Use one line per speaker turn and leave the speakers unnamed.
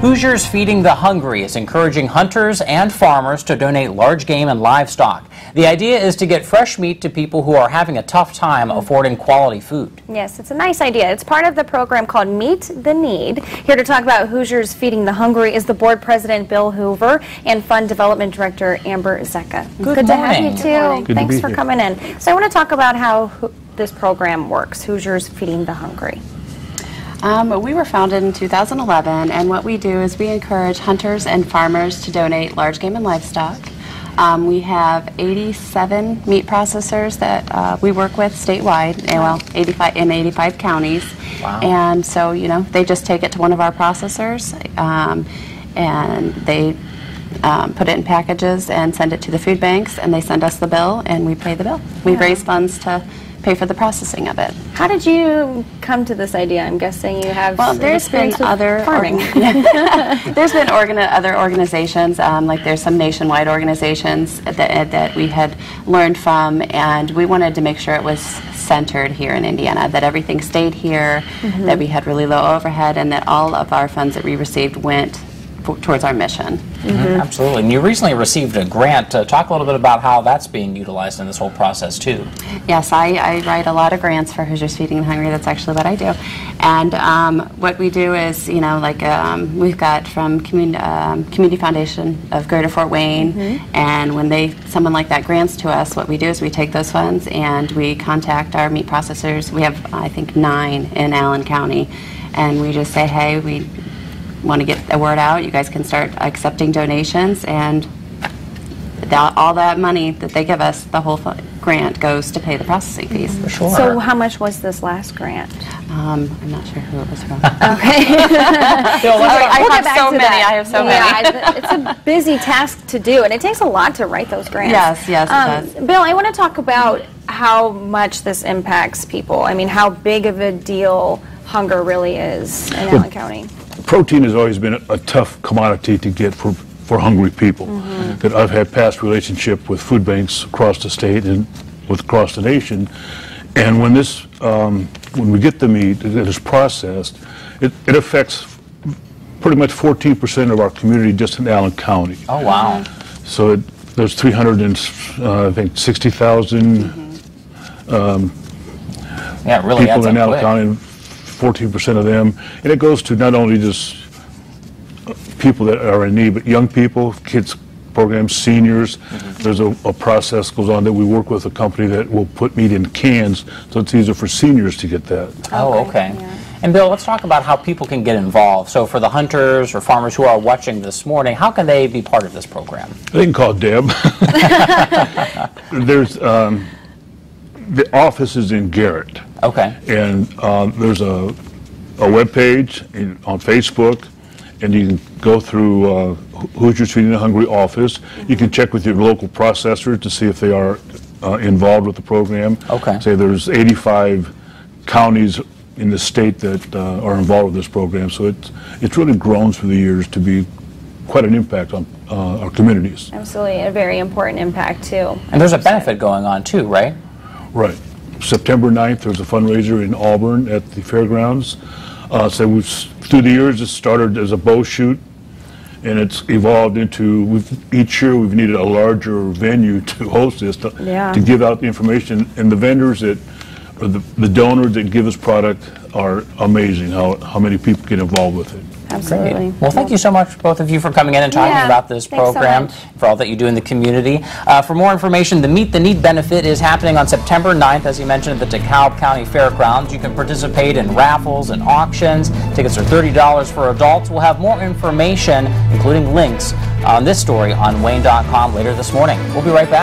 Hoosiers Feeding the Hungry is encouraging hunters and farmers to donate large game and livestock. The idea is to get fresh meat to people who are having a tough time affording quality food.
Yes, it's a nice idea. It's part of the program called Meet the Need. Here to talk about Hoosiers Feeding the Hungry is the board president, Bill Hoover, and Fund Development Director, Amber Zecca.
Good
to have you, too.
Good
Thanks
to
for
here.
coming in. So I want to talk about how this program works, Hoosiers Feeding the Hungry.
We were founded in 2011, and what we do is we encourage hunters and farmers to donate large game and livestock. We have 87 meat processors that we work with statewide, and well, 85 counties.
Wow.
And so, you know, they just take it to one of our processors, and they put it in packages and send it to the food banks, and they send us the bill, and we pay the bill. We raise funds to pay for the processing of it.
How did you come to this idea? I'm guessing you have
There's been other
farming.
There's been other organizations, like there's some nationwide organizations that we had learned from, and we wanted to make sure it was centered here in Indiana, that everything stayed here, that we had really low overhead, and that all of our funds that we received went towards our mission.
Absolutely. And you recently received a grant. Talk a little bit about how that's being utilized in this whole process, too.
Yes, I write a lot of grants for Hoosiers Feeding the Hungry. That's actually what I do. And what we do is, you know, like we've got from Community Foundation of Greater Fort Wayne, and when someone like that grants to us, what we do is we take those funds and we contact our meat processors. We have, I think, 9 in Allen County, and we just say, hey, we want to get the word out. You guys can start accepting donations, and all that money that they give us, the whole grant goes to pay the processing fees.
For sure.
So how much was this last grant?
I'm not sure who it was from.
Okay.
I have so many.
Yeah, it's a busy task to do, and it takes a lot to write those grants.
Yes, it does.
Bill, I want to talk about how much this impacts people. I mean, how big of a deal hunger really is in Allen County.
Protein has always been a tough commodity to get for hungry people. That I've had past relationship with food banks across the state and across the nation, and when when we get the meat that is processed, it affects pretty much 14% of our community just in Allen County.
Oh, wow.
So there's 360,000
Yeah, it really adds
people
up
in Allen
quick.
County, and 14% of them, and it goes to not only just people that are in need, but young people, kids programs, seniors. There's a process goes on that we work with a company that will put meat in cans, so it's easier for seniors to get that.
Oh, okay.
Yeah.
And Bill, let's talk about how people can get involved. So for the hunters or farmers who are watching this morning, how can they be part of this program?
They can call Deb. There's the office is in Garrett.
Okay.
And there's a web page on Facebook, and you can go through Hoosiers Feeding the Hungry office. You can check with your local processor to see if they are involved with the program.
Okay.
Say there's 85 counties in the state that are involved with this program, so it's really grown through the years to be quite an impact on our communities.
Absolutely, a very important impact, too.
And there's a benefit going on, too, right?
Right. September 9th, there's a fundraiser in Auburn at the fairgrounds. So through the years, it started as a bow shoot, and it's evolved into, each year we've needed a larger venue to host this, to give out the information. And the vendors that, or the donors that give us product are amazing, how many people get involved with it.
Absolutely.
Well, thank you so much, both of you, for coming in and talking about this
Thanks so
program,
much.
for all that you do in the community. For more information, the Meet the Need benefit is happening on September 9th, as you mentioned, at the DeKalb County Fairgrounds. You can participate in raffles and auctions. Tickets are $30 for adults. We'll have more information, including links on this story on WANE.com later this morning. We'll be right back.